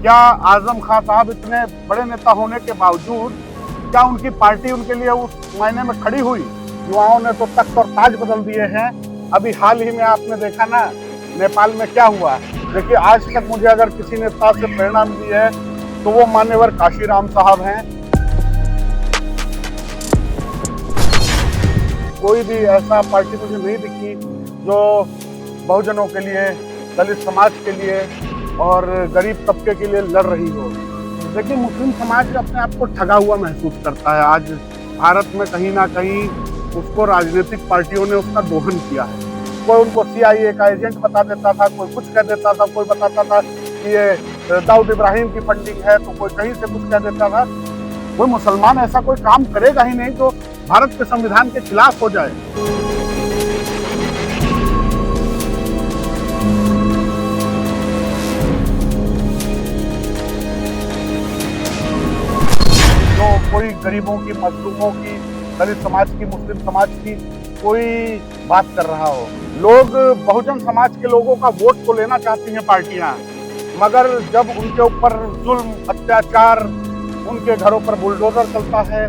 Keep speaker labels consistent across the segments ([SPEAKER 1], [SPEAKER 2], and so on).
[SPEAKER 1] क्या आजम खां साहब इतने बड़े नेता होने के बावजूद क्या उनकी पार्टी उनके लिए उस मायने में खड़ी हुई? युवाओं ने तो तख्त और ताज बदल दिए हैं। अभी हाल ही में आपने देखा ना नेपाल में क्या हुआ। देखिए, आज तक मुझे अगर किसी नेता से प्रेरणा मिली है तो वो मान्यवर काशीराम साहब हैं। कोई भी ऐसा पार्टी मुझे नहीं दिखी जो बहुजनों के लिए, दलित समाज के लिए और गरीब तबके के लिए लड़ रही हो। देखिए, मुस्लिम समाज अपने आप को ठगा हुआ महसूस करता है। आज भारत में कहीं ना कहीं उसको राजनीतिक पार्टियों ने उसका दोहन किया है। कोई उनको CIA का एजेंट बता देता था, कोई कुछ कह देता था, कोई बताता था कि ये दाऊद इब्राहिम की फंडिंग है, तो कोई कहीं से कुछ कह देता था। कोई मुसलमान ऐसा कोई काम करेगा ही नहीं जो भारत के संविधान के खिलाफ हो जाए। जो कोई गरीबों की, मजलूमों की, दलित समाज की, मुस्लिम समाज की कोई बात कर रहा हो। लोग बहुजन समाज के लोगों का वोट तो लेना चाहती हैं पार्टियां, मगर जब उनके ऊपर जुल्म, अत्याचार, उनके घरों पर बुलडोजर चलता है,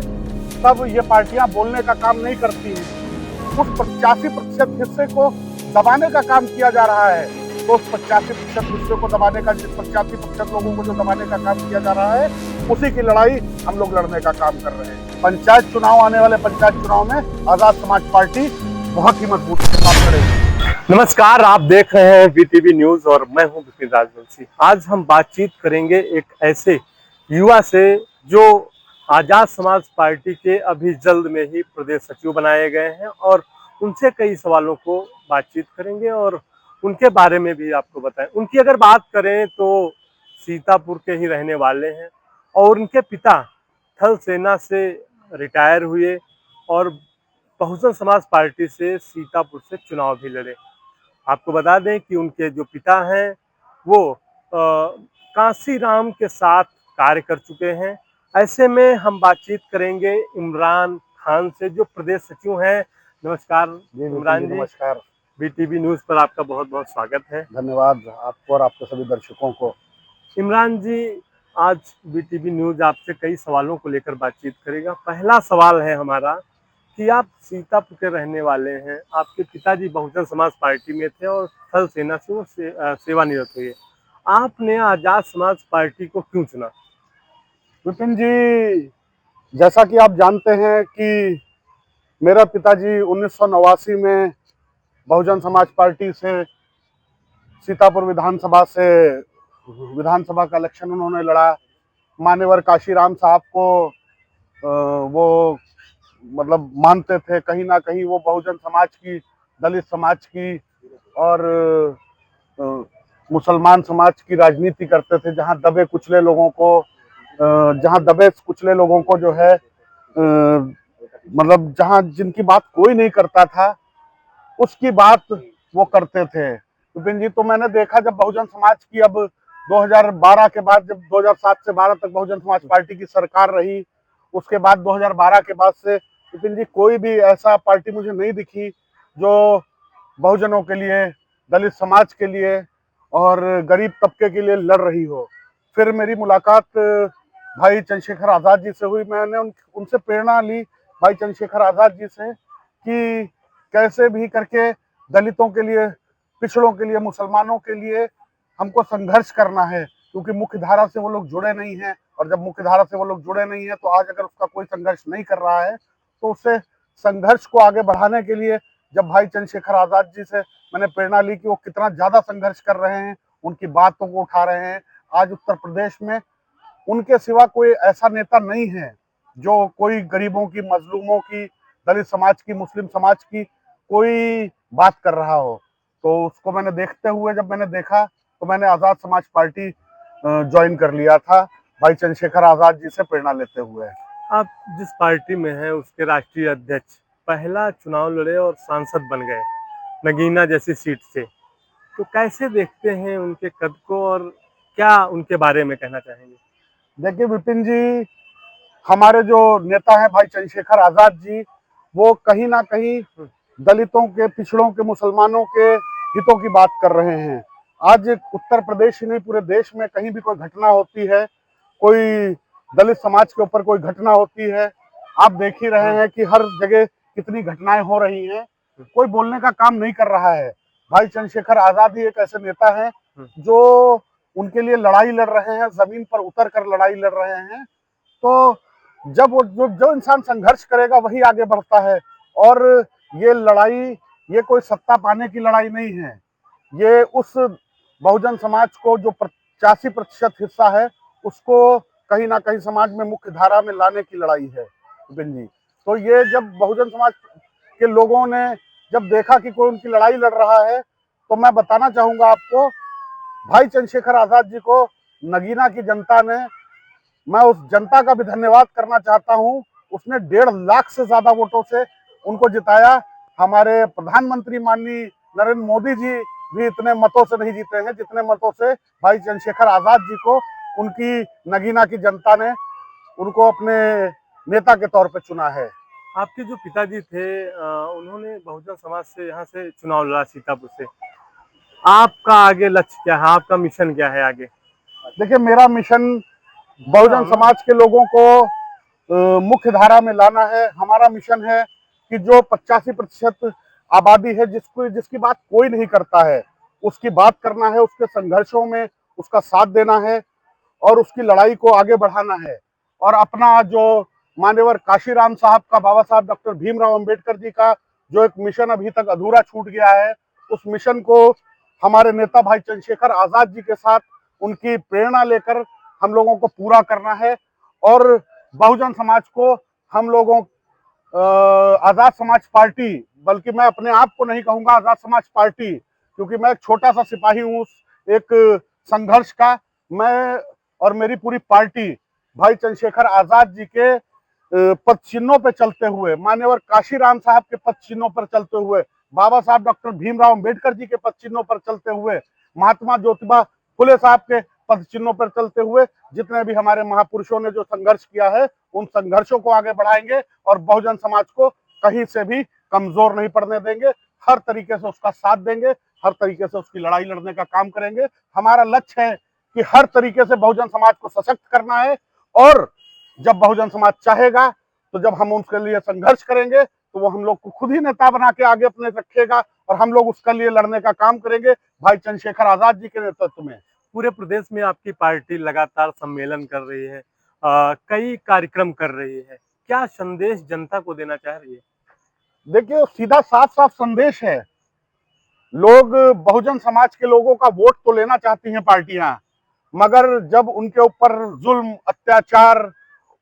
[SPEAKER 1] तब ये पार्टियां बोलने का काम नहीं करती हैं। उस 85% हिस्से को दबाने का काम किया जा रहा है। तो उस 85% हिस्से को दबाने का, जिस 85% लोगों को जो दबाने का काम किया जा रहा है, उसी की लड़ाई हम लोग लड़ने का काम कर रहे हैं। पंचायत चुनाव, आने वाले पंचायत चुनाव में आजाद समाज पार्टी बहुत ही मजबूती से काम करेगी।
[SPEAKER 2] नमस्कार, आप देख रहे हैं VTV न्यूज और मैं हूं विपिन राजवंशी। आज हम बातचीत करेंगे एक ऐसे युवा से जो आजाद समाज पार्टी के अभी जल्द में ही प्रदेश सचिव बनाए गए हैं, और उनसे कई सवालों को बातचीत करेंगे और उनके बारे में भी आपको बताएं। उनकी अगर बात करें तो सीतापुर के ही रहने वाले हैं और उनके पिता थल सेना से रिटायर हुए और बहुजन समाज पार्टी से सीतापुर से चुनाव भी लड़े। आपको बता दें कि उनके जो पिता हैं वो कांसीराम के साथ कार्य कर चुके हैं। ऐसे में हम बातचीत करेंगे इमरान खान से, जो प्रदेश सचिव हैं। नमस्कार इमरान जी।
[SPEAKER 1] नमस्कार।
[SPEAKER 2] VTV न्यूज पर आपका बहुत बहुत स्वागत है।
[SPEAKER 1] धन्यवाद आपको और आपके सभी दर्शकों को।
[SPEAKER 2] इमरान जी, आज VTV न्यूज आपसे कई सवालों को लेकर बातचीत करेगा। पहला सवाल है हमारा कि आप सीतापुर के रहने वाले हैं, आपके पिताजी बहुजन समाज पार्टी में थे और थल सेना से वो सेवानिवृत्त हुए। आपने आजाद समाज पार्टी को क्यों चुना?
[SPEAKER 1] विपिन जी, जैसा कि आप जानते हैं कि मेरा पिताजी 1989 में बहुजन समाज पार्टी से सीतापुर विधानसभा का इलेक्शन उन्होंने लड़ा। मान्यवर काशीराम साहब को वो मतलब मानते थे। कहीं ना कहीं वो बहुजन समाज की, दलित समाज की और मुसलमान समाज की राजनीति करते थे। जहां दबे कुचले लोगों को जो है मतलब जहां जिनकी बात कोई नहीं करता था, उसकी बात वो करते थे। विपिन जी, तो मैंने देखा जब बहुजन समाज की अब 2012 के बाद, जब 2007 से 12 तक बहुजन समाज पार्टी की सरकार रही, उसके बाद 2012 के बाद से विपिन जी कोई भी ऐसा पार्टी मुझे नहीं दिखी जो बहुजनों के लिए, दलित समाज के लिए और गरीब तबके के लिए लड़ रही हो। फिर मेरी मुलाकात भाई चंद्रशेखर आजाद जी से हुई। मैंने उनसे प्रेरणा ली, भाई चंद्रशेखर आजाद जी से, कि कैसे भी करके दलितों के लिए, पिछड़ों के लिए, मुसलमानों के लिए हमको संघर्ष करना है, क्योंकि मुख्य धारा से वो लोग जुड़े नहीं हैं। और जब मुख्य धारा से वो लोग जुड़े नहीं हैं तो आज अगर उसका कोई संघर्ष नहीं कर रहा है, तो उससे संघर्ष को आगे बढ़ाने के लिए जब भाई चंद्रशेखर आजाद जी से मैंने प्रेरणा ली कि वो कितना ज्यादा संघर्ष कर रहे हैं, उनकी बातों को उठा रहे हैं। आज उत्तर प्रदेश में उनके सिवा कोई ऐसा नेता नहीं है जो कोई गरीबों की, मजलूमों की, दलित समाज की, मुस्लिम समाज की कोई बात कर रहा हो। तो उसको मैंने देखते हुए, जब मैंने देखा, तो मैंने आजाद समाज पार्टी ज्वाइन कर लिया था, भाई चंद्रशेखर आजाद जी से प्रेरणा लेते हुए।
[SPEAKER 2] आप जिस पार्टी में हैं उसके राष्ट्रीय अध्यक्ष पहला चुनाव लड़े और सांसद बन गए नगीना जैसी सीट से, तो कैसे देखते हैं उनके कद को और क्या उनके बारे में कहना चाहेंगे?
[SPEAKER 1] देखिए विपिन जी, हमारे जो नेता हैं भाई चंद्रशेखर आजाद जी, वो कहीं ना कहीं दलितों के, पिछड़ों के, मुसलमानों के हितों की बात कर रहे हैं। आज उत्तर प्रदेश ही नहीं पूरे देश में कहीं भी कोई घटना होती है, कोई दलित समाज के ऊपर कोई घटना होती है, आप देख ही रहे हैं कि हर जगह कितनी घटनाएं हो रही हैं, कोई बोलने का काम नहीं कर रहा है। भाई चंद्रशेखर आजाद ही एक ऐसे नेता हैं जो उनके लिए लड़ाई लड़ रहे हैं, जमीन पर उतर कर लड़ाई लड़ रहे हैं। तो जब वो जो इंसान संघर्ष करेगा वही आगे बढ़ता है। और ये लड़ाई, ये कोई सत्ता पाने की लड़ाई नहीं है, ये उस बहुजन समाज को जो 85% हिस्सा है उसको कहीं ना कहीं समाज में मुख्य धारा में लाने की लड़ाई है विपिन जी। तो ये जब बहुजन समाज के लोगों ने जब देखा कि कोई उनकी लड़ाई लड़ रहा है, तो मैं बताना चाहूंगा आपको, भाई चंद्रशेखर आजाद जी को नगीना की जनता ने, मैं उस जनता का भी धन्यवाद करना चाहता हूं, उसने 1.5 लाख से ज्यादा वोटों से उनको जिताया। हमारे प्रधानमंत्री माननीय नरेंद्र मोदी जी भी इतने मतों से नहीं जीते हैं जितने मतों से भाई चंद्रशेखर आजाद जी को उनकी नगीना की जनता ने उनको अपने नेता के तौर पे चुना है।
[SPEAKER 2] आपके जो पिताजी थे उन्होंने बहुजन समाज से यहाँ से चुनाव लड़ा सीतापुर से। आपका आगे लक्ष्य क्या है, आपका मिशन क्या है आगे?
[SPEAKER 1] देखिए, मेरा मिशन बहुजन समाज के लोगों को मुख्य धारा में लाना है। हमारा मिशन है कि जो 85% आबादी है जिसकी बात कोई नहीं करता है, उसकी बात करना है, उसके संघर्षों में उसका साथ देना है और उसकी लड़ाई को आगे बढ़ाना है। और अपना जो मान्यवर काशीराम साहब का, बाबा साहब डॉक्टर भीमराव अंबेडकर जी का जो एक मिशन अभी तक अधूरा छूट गया है, उस मिशन को हमारे नेता भाई चंद्रशेखर आजाद जी के साथ उनकी प्रेरणा लेकर हम लोगों को पूरा करना है। और बहुजन समाज को हम लोगों, आजाद समाज पार्टी, बल्कि मैं अपने आप को नहीं कहूंगा आजाद समाज पार्टी, क्योंकि मैं एक छोटा सा सिपाही हूं उस एक संघर्ष का। मैं और मेरी पूरी पार्टी भाई चंद्रशेखर आजाद जी के पद चिन्हों पर चलते हुए, मान्यवर काशीराम साहब के पद चिन्हों पर चलते हुए, बाबा साहब डॉक्टर भीमराव अंबेडकर जी के पद चिन्हों पर चलते हुए, महात्मा ज्योतिबा फुले साहब के पद चिन्हों पर चलते हुए, जितने भी हमारे महापुरुषों ने जो संघर्ष किया है उन संघर्षों को आगे बढ़ाएंगे और बहुजन समाज को कहीं से भी कमजोर नहीं पड़ने देंगे। हर तरीके से उसका साथ देंगे, हर तरीके से उसकी लड़ाई लड़ने का काम करेंगे। हमारा लक्ष्य है कि हर तरीके से बहुजन समाज को सशक्त करना है। और जब बहुजन समाज चाहेगा, तो जब हम उसके लिए संघर्ष करेंगे, तो वो हम लोग को खुद ही नेता बना के आगे अपने रखेगा और हम लोग उसके लिए लड़ने का काम करेंगे भाई चंद्रशेखर आजाद जी के नेतृत्व में।
[SPEAKER 2] पूरे प्रदेश में आपकी पार्टी लगातार सम्मेलन कर रही है, कई कार्यक्रम कर रही है, क्या संदेश जनता को देना चाह रही है?
[SPEAKER 1] देखिए, सीधा साफ साफ संदेश है। लोग, बहुजन समाज के लोगों का वोट तो लेना चाहती हैं पार्टियां, मगर जब उनके ऊपर जुल्म, अत्याचार,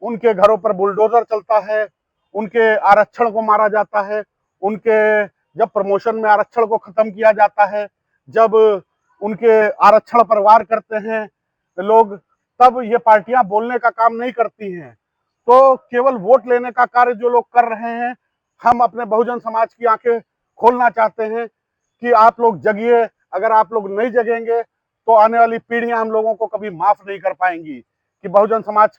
[SPEAKER 1] उनके घरों पर बुलडोजर चलता है, उनके आरक्षण को मारा जाता है, उनके जब प्रमोशन में आरक्षण को खत्म किया जाता है, जब उनके आरक्षण पर वार करते हैं लोग, तब ये पार्टियां बोलने का काम नहीं करती हैं। तो केवल वोट लेने का कार्य जो लोग कर रहे हैं, हम अपने बहुजन समाज की आंखें खोलना चाहते हैं कि आप लोग जगिए। अगर आप लोग नहीं जगेंगे तो आने वाली पीढ़ियां हम लोगों को कभी माफ नहीं कर पाएंगी। कि बहुजन समाज,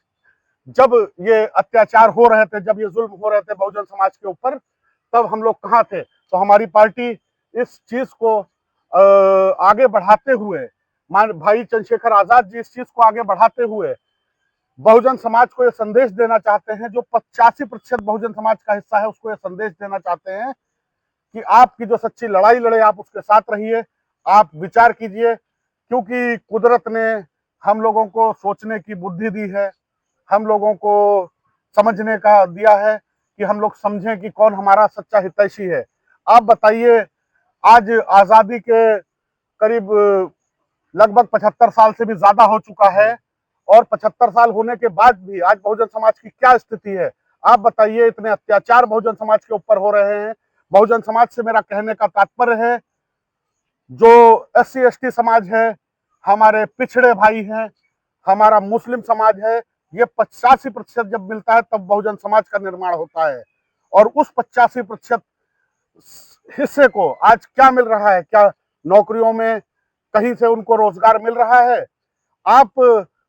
[SPEAKER 1] जब ये अत्याचार हो रहे थे, जब ये जुल्म हो रहे थे बहुजन समाज के ऊपर, तब हम लोग कहाँ थे? तो हमारी पार्टी इस चीज को आगे बढ़ाते हुए, मान भाई चंद्रशेखर आजाद जी इस चीज को आगे बढ़ाते हुए बहुजन समाज को यह संदेश देना चाहते हैं, जो 85% बहुजन समाज का हिस्सा है उसको यह संदेश देना चाहते हैं कि आपकी जो सच्ची लड़ाई लड़े, आप उसके साथ रहिए, आप विचार कीजिए। क्योंकि कुदरत ने हम लोगों को सोचने की बुद्धि दी है, हम लोगों को समझने का दिया है कि हम लोग समझें कि कौन हमारा सच्चा हितैषी है। आप बताइए, आज आजादी के करीब लगभग 75 साल से भी ज्यादा हो चुका है, और 75 साल होने के बाद भी आज बहुजन समाज की क्या स्थिति है? आप बताइए, इतने अत्याचार बहुजन समाज के ऊपर हो रहे हैं। बहुजन समाज से मेरा कहने का तात्पर्य है, जो SC ST समाज है, हमारे पिछड़े भाई हैं, हमारा मुस्लिम समाज है, ये 85% जब मिलता है तब बहुजन समाज का निर्माण होता है। और उस 85% हिस्से को आज क्या मिल रहा है? क्या नौकरियों में कहीं से उनको रोजगार मिल रहा है? आप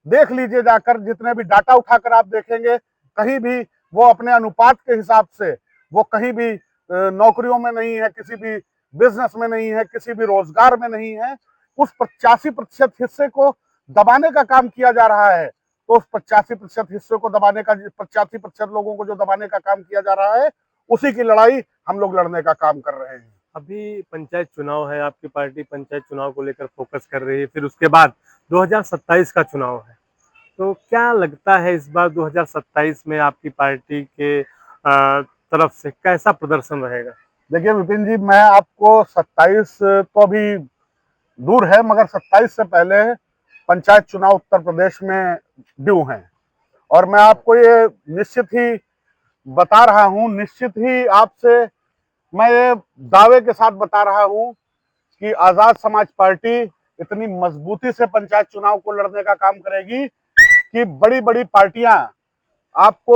[SPEAKER 1] देख लीजिए जाकर, जितने भी डाटा उठाकर आप देखेंगे, कहीं भी वो अपने अनुपात के हिसाब से वो कहीं भी नौकरियों में नहीं है, किसी भी बिजनेस में नहीं है, किसी भी रोजगार में नहीं है। उस 85% हिस्से को दबाने का काम किया जा रहा है। तो उस 85% हिस्से को दबाने का, 85% लोगों को जो दबाने का काम किया जा रहा है, उसी की लड़ाई हम लोग लड़ने का काम कर रहे हैं।
[SPEAKER 2] अभी पंचायत चुनाव है, आपकी पार्टी पंचायत चुनाव को लेकर फोकस कर रही है, फिर उसके बाद 2027 का चुनाव है। तो क्या लगता है इस बार 2027 में आपकी पार्टी के तरफ से कैसा प्रदर्शन रहेगा?
[SPEAKER 1] देखिए विपिन जी, मैं आपको 27 तो अभी दूर है, मगर 27 से पहले पंचायत चुनाव उत्तर प्रदेश में ड्यू हैं। और मैं आपको ये निश्चित ही बता रहा हूं, निश्चित ही आपसे मैं ये दावे के साथ बता रहा हूं कि आजाद समाज पार्टी इतनी मजबूती से पंचायत चुनाव को लड़ने का काम करेगी कि बड़ी बड़ी पार्टियां आपको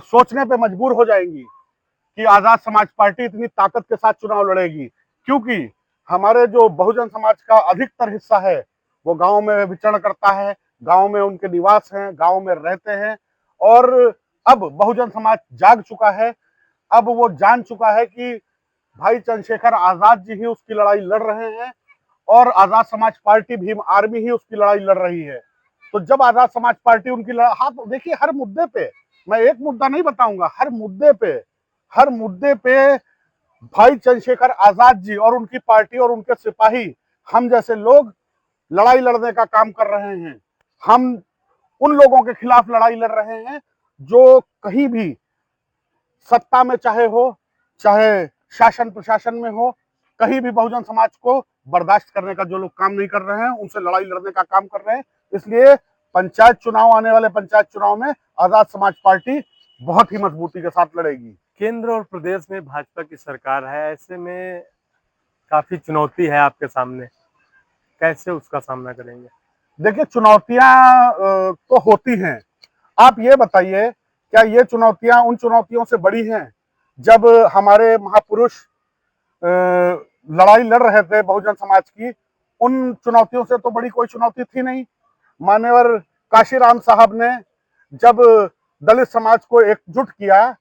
[SPEAKER 1] सोचने पे मजबूर हो जाएंगी कि आजाद समाज पार्टी इतनी ताकत के साथ चुनाव लड़ेगी। क्योंकि हमारे जो बहुजन समाज का अधिकतर हिस्सा है वो गांव में विचरण करता है, गांव में उनके निवास हैं, गांव में रहते हैं। और अब बहुजन समाज जाग चुका है, अब वो जान चुका है कि भाई चंद्रशेखर आजाद जी ही उसकी लड़ाई लड़ रहे हैं और आजाद समाज पार्टी, भीम आर्मी ही उसकी लड़ाई लड़ रही है। तो जब आजाद समाज पार्टी उनकी लड़ाई, हाँ तो देखिए, हर मुद्दे पे, मैं एक मुद्दा नहीं बताऊंगा, हर मुद्दे पे भाई चंद्रशेखर आजाद जी और उनकी पार्टी और उनके सिपाही, हम जैसे लोग लड़ाई लड़ने का काम कर रहे हैं। हम उन लोगों के खिलाफ लड़ाई लड़ रहे हैं जो कहीं भी सत्ता में चाहे हो, चाहे शासन प्रशासन में हो, कहीं भी बहुजन समाज को बर्दाश्त करने का जो लोग काम नहीं कर रहे हैं, उनसे लड़ाई लड़ने का काम कर रहे हैं। इसलिए पंचायत चुनाव, आने वाले पंचायत चुनाव में आजाद समाज पार्टी बहुत ही मजबूती के साथ लड़ेगी।
[SPEAKER 2] केंद्र और प्रदेश में भाजपा की सरकार है, ऐसे में काफी चुनौती है आपके सामने, कैसे उसका सामना करेंगे?
[SPEAKER 1] देखिए, चुनौतियां तो होती हैं। आप ये बताइए, क्या ये चुनौतियां उन चुनौतियों से बड़ी हैं जब हमारे महापुरुष लड़ाई लड़ रहे थे बहुजन समाज की? उन चुनौतियों से तो बड़ी कोई चुनौती थी नहीं। मान्यवर काशीराम साहब ने जब दलित समाज को एकजुट किया,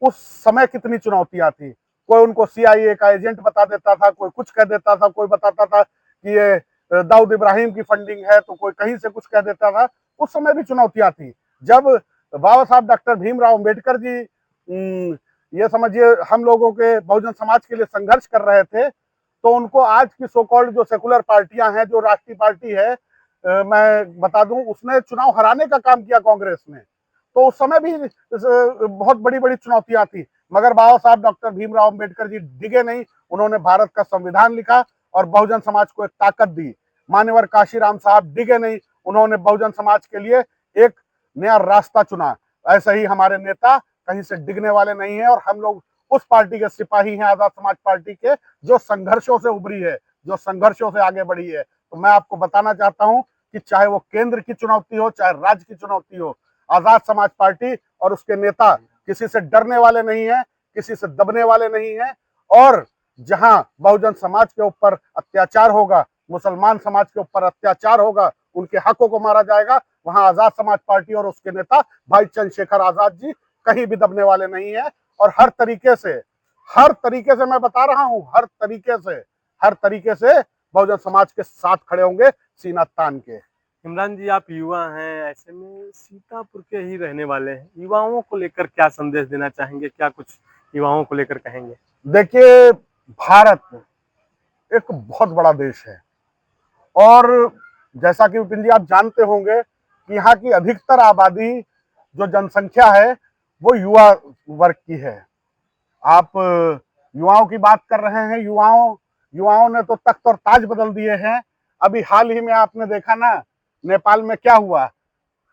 [SPEAKER 1] उस समय कितनी चुनौतियां थी। कोई उनको सीआईए का एजेंट बता देता था, कोई कुछ कह देता था, कोई बताता था कि ये दाऊद इब्राहिम की फंडिंग है, तो कोई कहीं से कुछ कह देता था। उस समय भी चुनौतियां थी। जब बाबा साहब डॉक्टर भीमराव अंबेडकर जी ये समझिए हम लोगों के बहुजन समाज के लिए संघर्ष कर रहे थे, तो उनको आज की सो कॉल्ड जो सेकुलर पार्टियां हैं, जो राष्ट्रीय पार्टी है, मैं बता दूं, उसने चुनाव हराने का काम किया कांग्रेस ने। तो उस समय भी बहुत बड़ी बड़ी चुनौतियां थी, मगर बाबा साहब डॉक्टर भीमराव अंबेडकर जी डिगे नहीं। उन्होंने भारत का संविधान लिखा और बहुजन समाज को एक ताकत दी। मान्यवर काशीराम साहब डिगे नहीं, उन्होंने बहुजन समाज के लिए एक नया रास्ता चुना। ऐसे ही हमारे नेता कहीं से डिगने वाले नहीं है, और हम लोग उस पार्टी के सिपाही हैं, आजाद समाज पार्टी के, जो संघर्षों से उभरी है, जो संघर्षों से आगे बढ़ी है। तो मैं आपको बताना चाहता हूं कि चाहे वो केंद्र की चुनौती हो, चाहे राज्य की चुनौती हो, आजाद समाज पार्टी और उसके नेता किसी से डरने वाले नहीं है, किसी से दबने वाले नहीं है। और जहां बहुजन समाज के ऊपर अत्याचार होगा, मुसलमान समाज के ऊपर अत्याचार होगा, उनके हकों को मारा जाएगा, वहां आजाद समाज पार्टी और उसके नेता भाई चंद्रशेखर आजाद जी कहीं भी दबने वाले नहीं है। और हर तरीके से मैं बता रहा हूं, हर तरीके से बहुजन समाज के साथ खड़े होंगे, सीना तान के।
[SPEAKER 2] इमरान जी, आप युवा हैं, ऐसे में सीतापुर के ही रहने वाले हैं, युवाओं को लेकर क्या संदेश देना चाहेंगे, क्या कुछ युवाओं को लेकर कहेंगे?
[SPEAKER 1] देखिए, भारत एक बहुत बड़ा देश है, और जैसा कि विपिन जी आप जानते होंगे कि यहाँ की अधिकतर आबादी, जो जनसंख्या है, वो युवा वर्ग की है। आप युवाओं की बात कर रहे हैं, युवाओं ने तो तख्त और ताज बदल दिए हैं। अभी हाल ही में आपने देखा ना, नेपाल में क्या हुआ।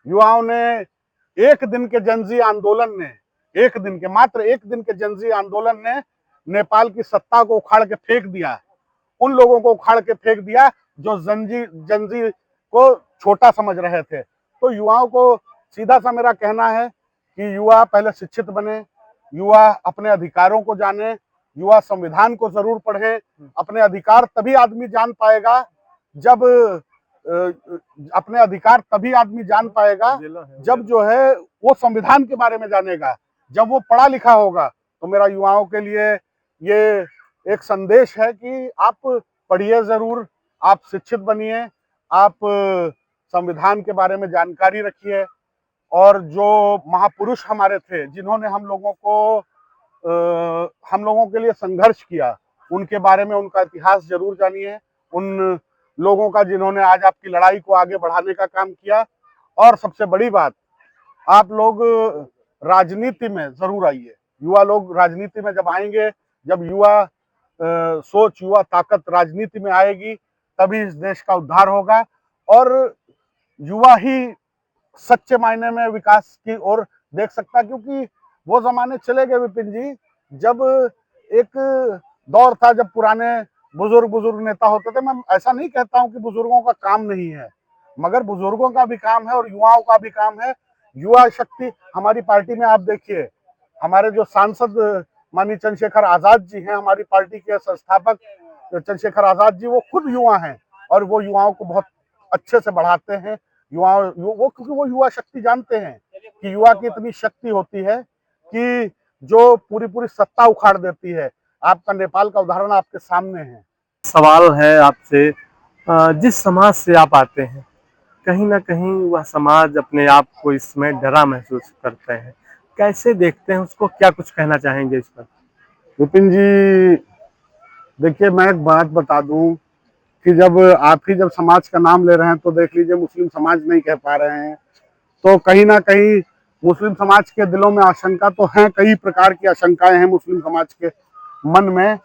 [SPEAKER 1] युवाओं ने एक दिन के जनजी आंदोलन ने, मात्र एक दिन के जनजी आंदोलन ने नेपाल की सत्ता को उखाड़ के फेंक दिया। उन लोगों को उखाड़ के फेंक दिया जो जनजी को छोटा समझ रहे थे। तो युवाओं को सीधा सा मेरा कहना है कि युवा पहले शिक्षित बने, युवा अपने अधिकारों को जाने, युवा संविधान को जरूर पढ़े। अपने अधिकार तभी आदमी जान पाएगा जब अपने अधिकार तभी आदमी जान पाएगा जब जो है वो संविधान के बारे में जानेगा, जब वो पढ़ा लिखा होगा। तो मेरा युवाओं के लिए ये एक संदेश है कि आप पढ़िए जरूर, आप शिक्षित बनिए, आप संविधान के बारे में जानकारी रखिए, और जो महापुरुष हमारे थे जिन्होंने हम लोगों के लिए संघर्ष किया, उनके बारे में, उनका इतिहास जरूर जानिए, उन लोगों का जिन्होंने आज आपकी लड़ाई को आगे बढ़ाने का काम किया। और सबसे बड़ी बात, आप लोग राजनीति में जरूर आइए। युवा लोग राजनीति में जब आएंगे, जब युवा सोच, युवा ताकत राजनीति में आएगी, तभी इस देश का उद्धार होगा। और युवा ही सच्चे मायने में विकास की ओर देख सकता, क्योंकि वो जमाने चले गए विपिन जी, जब एक दौर था जब पुराने बुजुर्ग नेता होते थे। मैं ऐसा नहीं कहता हूं कि बुजुर्गों का काम नहीं है, मगर बुजुर्गों का भी काम है और युवाओं का भी काम है। युवा शक्ति हमारी पार्टी में, आप देखिए, हमारे जो सांसद माननीय चंद्रशेखर आजाद जी हैं, हमारी पार्टी के संस्थापक चंद्रशेखर आजाद जी, वो खुद युवा हैं और वो युवाओं को बहुत अच्छे से बढ़ाते हैं। वो क्योंकि वो युवा शक्ति जानते हैं कि युवा की इतनी शक्ति होती है कि जो पूरी पूरी सत्ता उखाड़ देती है। आपका नेपाल का उदाहरण आपके सामने है।
[SPEAKER 2] सवाल है आपसे, जिस समाज से आप आते हैं, कहीं ना कहीं वह समाज अपने आप को इसमें डरा महसूस करते हैं, कैसे देखते हैं उसको, क्या कुछ कहना चाहेंगे इस पर?
[SPEAKER 1] विपिन जी, देखिए, मैं एक बात बता दूं कि जब आप ही जब समाज का नाम ले रहे हैं तो देख लीजिए, मुस्लिम समाज नहीं कह पा रहे हैं, तो कहीं ना कहीं मुस्लिम समाज के दिलों में आशंका तो है, कई प्रकार की आशंकाएं हैं मुस्लिम समाज के मन में।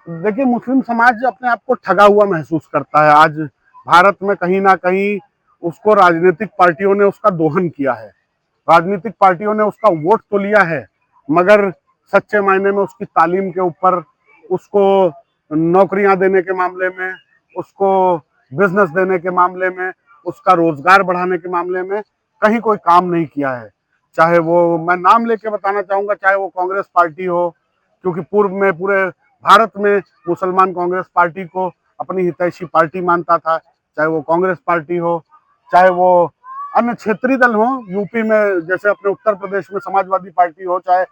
[SPEAKER 1] देखिए, मुस्लिम समाज अपने आप को ठगा हुआ महसूस करता है। आज भारत में कहीं ना कहीं उसको राजनीतिक पार्टियों ने उसका दोहन किया है, राजनीतिक पार्टियों ने उसका वोट तो लिया है, मगर सच्चे मायने में उसकी तालीम के ऊपर, उसको नौकरियां देने के मामले में, उसको बिजनेस देने के मामले में, उसका रोजगार बढ़ाने के मामले में कहीं कोई काम नहीं किया है। चाहे वो, मैं नाम लेके बताना चाहूंगा, चाहे वो कांग्रेस पार्टी हो, क्योंकि पूर्व में पूरे भारत में मुसलमान कांग्रेस पार्टी को अपनी हितैषी पार्टी मानता था, चाहे वो कांग्रेस पार्टी हो, चाहे वो अन्य क्षेत्रीय दल हो, यूपी में जैसे अपने उत्तर प्रदेश में समाजवादी पार्टी हो, चाहे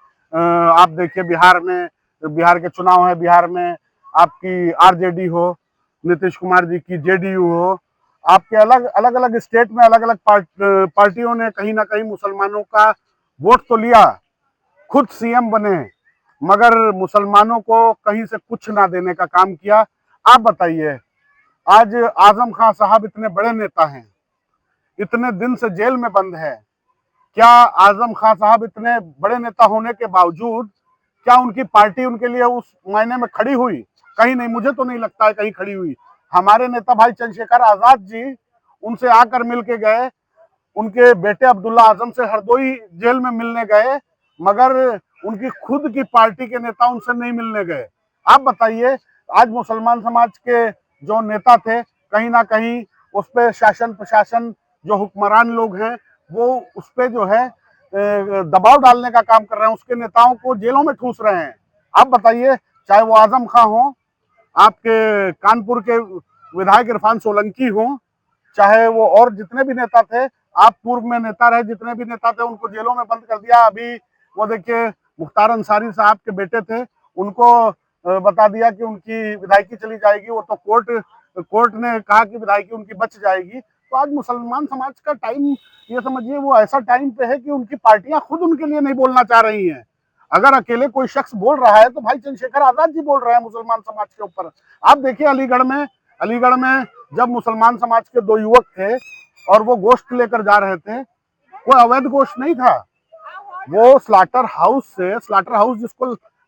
[SPEAKER 1] आप देखिए बिहार में, बिहार के चुनाव है, बिहार में आपकी आरजेडी हो, नीतीश कुमार जी की जेडीयू हो, आपके अलग अलग स्टेट में अलग अलग पार्टियों ने कहीं ना कहीं मुसलमानों का वोट तो लिया, खुद सीएम बने, मगर मुसलमानों को कहीं से कुछ ना देने का काम किया। आप बताइए, आज आजम खान साहब इतने बड़े नेता हैं, इतने दिन से जेल में बंद है, क्या आजम खान साहब इतने बड़े नेता होने के बावजूद, क्या उनकी पार्टी उनके लिए उस मायने में खड़ी हुई? कहीं नहीं, मुझे तो नहीं लगता है कहीं खड़ी हुई। हमारे नेता भाई चंद्रशेखर आजाद जी उनसे आकर मिल के गए, उनके बेटे अब्दुल्ला आजम से हरदोई जेल में मिलने गए, मगर उनकी खुद की पार्टी के नेता उनसे नहीं मिलने गए। आप बताइए, आज मुसलमान समाज के जो नेता थे, कहीं ना कहीं उस पर शासन प्रशासन, जो हुक्मरान लोग हैं, वो उस पर जो है दबाव डालने का काम कर रहे हैं, उसके नेताओं को जेलों में ठूस रहे हैं। आप बताइए, चाहे वो आजम खां हो, आपके कानपुर के विधायक इरफान सोलंकी हो, चाहे वो और जितने भी नेता थे, आप पूर्व में नेता रहे, जितने भी नेता थे उनको जेलों में बंद कर दिया। अभी वो देखिए, मुख्तार अंसारी साहब के बेटे थे, उनको बता दिया कि उनकी विधायकी चली जाएगी, वो तो कोर्ट ने कहा कि विधायकी उनकी बच जाएगी। तो आज मुसलमान समाज का टाइम, ये समझिए, वो ऐसा टाइम पे है कि उनकी पार्टियां खुद उनके लिए नहीं बोलना चाह रही हैं। अगर अकेले कोई शख्स बोल रहा है तो भाई चंद्रशेखर आजाद जी बोल रहे हैं मुसलमान समाज के ऊपर। आप देखिए, अलीगढ़ में जब मुसलमान समाज के दो युवक थे और वो गोश्त लेकर जा रहे थे, कोई अवैध गोश्त नहीं था, वो स्लाटर हाउस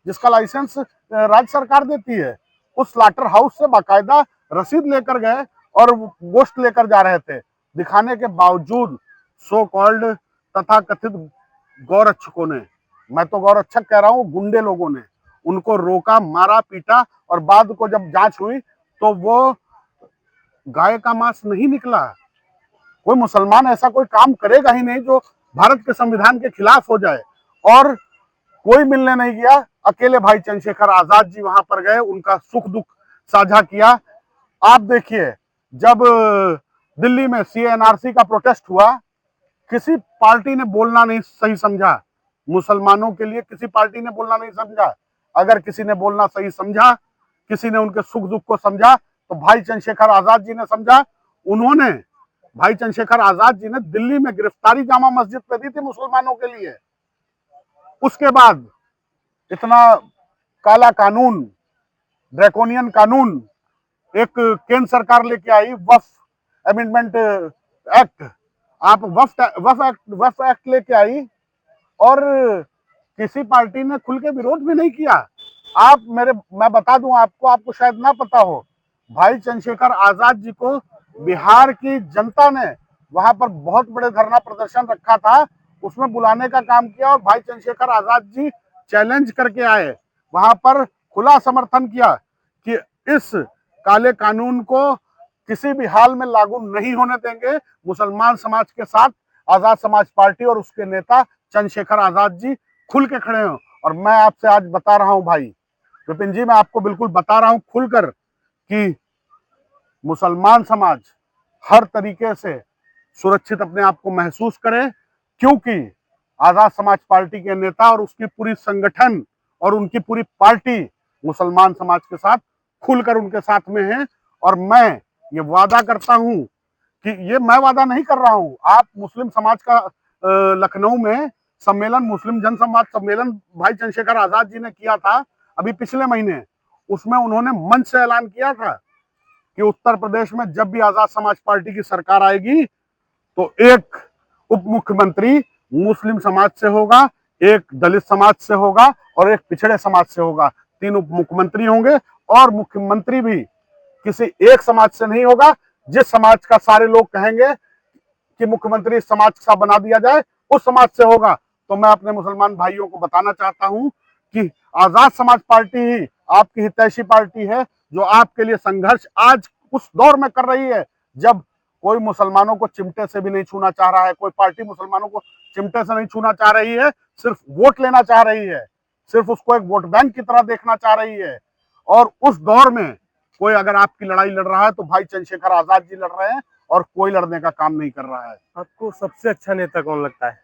[SPEAKER 1] जिसका लाइसेंस राज्य सरकार देती है, उस स्लाटर हाउस से बाकायदा रसीद लेकर गए और गोश्त लेकर जा रहे थे, दिखाने के बावजूद सो कॉल्ड तथा कथित गौरक्षकों ने, मैं तो गौरक्षक कह रहा हूं, गुंडे लोगों ने उनको रोका, मारा, पीटा, और बाद को जब जांच हुई तो वो गाय का मांस नहीं निकला। कोई मुसलमान ऐसा कोई काम करेगा ही नहीं जो भारत के संविधान के खिलाफ हो जाए, और कोई मिलने नहीं गया। अकेले भाई चंद्रशेखर आजाद जी वहां पर गए, उनका सुख दुख साझा किया। आप देखिए, जब दिल्ली में सीएनआरसी का प्रोटेस्ट हुआ, किसी पार्टी ने बोलना नहीं सही समझा, मुसलमानों के लिए किसी पार्टी ने बोलना नहीं समझा। अगर किसी ने बोलना सही समझा किसी ने उनके सुख दुख को समझा तो भाई चंद्रशेखर आजाद जी ने समझा। उन्होंने, भाई चंद्रशेखर आजाद जी ने दिल्ली में गिरफ्तारी जामा मस्जिद पे दी थी मुसलमानों के लिए। उसके बाद इतना काला कानून, ड्रैकोनियन कानून एक केंद्र सरकार लेके आई, वक्फ अमेंडमेंट एक्ट। आप वक्फ एक्ट लेके आई और किसी पार्टी ने खुल के विरोध भी नहीं किया। मैं बता दूं आपको, आपको शायद ना पता हो, भाई चंद्रशेखर आजाद जी को बिहार की जनता ने वहां पर बहुत बड़े धरना प्रदर्शन रखा था, उसमें बुलाने का काम किया और भाई चंद्रशेखर आजाद जी चैलेंज करके आए, वहां पर खुला समर्थन किया कि इस काले कानून को किसी भी हाल में लागू नहीं होने देंगे। मुसलमान समाज के साथ आजाद समाज पार्टी और उसके नेता चंद्रशेखर आजाद जी खुल के खड़े हैं। और मैं आपसे आज बता रहा हूं भाई विपिन जी, मैं आपको बिल्कुल बता रहा हूं खुलकर कि मुसलमान समाज हर तरीके से सुरक्षित अपने आप को महसूस करे, क्योंकि आजाद समाज पार्टी के नेता और उसकी पूरी संगठन और उनकी पूरी पार्टी मुसलमान समाज के साथ खुलकर उनके साथ में है। और मैं ये वादा करता हूं कि ये मैं वादा नहीं कर रहा हूं, आप मुस्लिम समाज का लखनऊ में सम्मेलन, मुस्लिम जन संवाद सम्मेलन भाई चंद्रशेखर आजाद जी ने किया था अभी पिछले महीने, उसमें उन्होंने मंच से ऐलान किया था कि उत्तर प्रदेश में जब भी आजाद समाज पार्टी की सरकार आएगी तो एक उप मुख्यमंत्री मुस्लिम समाज से होगा, एक दलित समाज से होगा और एक पिछड़े समाज से होगा। 3 उप मुख्यमंत्री होंगे और मुख्यमंत्री भी किसी एक समाज से नहीं होगा। जिस समाज का सारे लोग कहेंगे कि मुख्यमंत्री समाज का बना दिया जाए, उस समाज से होगा। तो मैं अपने मुसलमान भाइयों को बताना चाहता हूं कि आजाद समाज पार्टी ही आपकी हितैषी पार्टी है, जो आपके लिए संघर्ष आज उस दौर में कर रही है जब कोई मुसलमानों को चिमटे से भी नहीं छूना चाह रहा है, कोई पार्टी मुसलमानों को चिमटे से नहीं छूना चाह रही है, सिर्फ वोट लेना चाह रही है, सिर्फ उसको एक वोट बैंक की तरह देखना चाह रही है। और उस दौर में कोई अगर आपकी लड़ाई लड़ रहा है तो भाई चंद्रशेखर आजाद जी लड़ रहे हैं और कोई लड़ने का काम नहीं कर रहा है।
[SPEAKER 2] आपको सबसे अच्छा नेता कौन लगता है?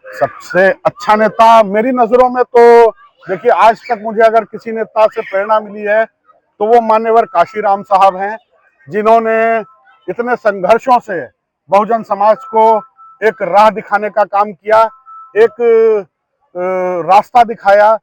[SPEAKER 1] सबसे अच्छा नेता मेरी नजरों में तो देखिए, आज तक मुझे अगर किसी नेता से प्रेरणा मिली है तो वो मान्यवर काशीराम साहब हैं, जिन्होंने इतने संघर्षों से बहुजन समाज को एक राह दिखाने का काम किया, एक रास्ता दिखाया।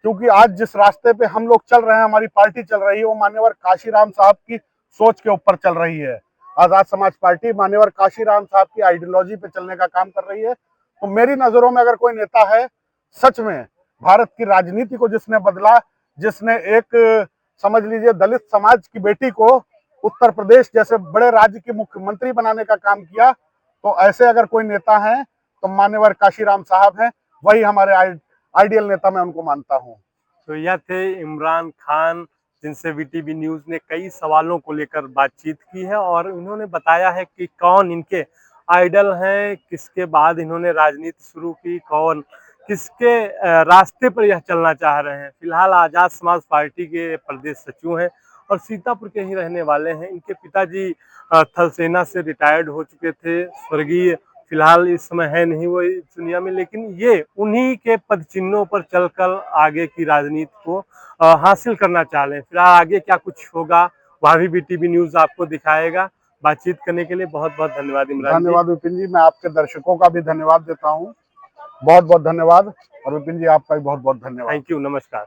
[SPEAKER 1] क्योंकि आज जिस रास्ते पे हम लोग चल रहे हैं, हमारी पार्टी चल रही है, वो मान्यवर काशीराम साहब की सोच के ऊपर चल रही है। आजाद समाज पार्टी मान्यवर काशीराम साहब की आइडियोलॉजी पे चलने का काम कर रही है। तो मेरी नजरों में अगर कोई नेता है सच में भारत की राजनीति को जिसने बदला, जिसने एक समझ लीजिए दलित समाज की बेटी को उत्तर प्रदेश जैसे बड़े राज्य की मुख्यमंत्री बनाने का काम किया, तो ऐसे अगर कोई नेता है तो मान्यवर काशीराम साहब हैं। वही हमारे आइडियल नेता मैं उनको मानता हूँ।
[SPEAKER 2] तो यह थे इमरान खान, जिनसे वीटीवी न्यूज़ ने कई सवालों को लेकर बातचीत की है और इन्होंने बताया है कि कौन इनके आइडल हैं, किसके बाद इन्होंने राजनीति शुरू की, कौन किसके रास्ते पर यह चलना चाह रहे हैं। फिलहाल आजाद समाज पार्टी के प्रदेश सचिव हैं और सीतापुर के ही रहने वाले हैं। इनके पिताजी थल सेना से रिटायर्ड हो चुके थे, स्वर्गीय फिलहाल इस समय है नहीं वो इस दुनिया में, लेकिन ये उन्हीं के पद चिन्हों पर चलकर आगे की राजनीति को हासिल करना चाह रहे हैं। फिलहाल आगे क्या कुछ होगा वह भी वीटीवी न्यूज़ आपको दिखाएगा। बातचीत करने के लिए बहुत बहुत धन्यवाद इमरान जी।
[SPEAKER 1] धन्यवाद विपिन जी, मैं आपके दर्शकों का भी धन्यवाद देता हूँ, बहुत बहुत धन्यवाद। और विपिन जी आपका भी बहुत बहुत धन्यवाद।
[SPEAKER 2] थैंक यू, नमस्कार।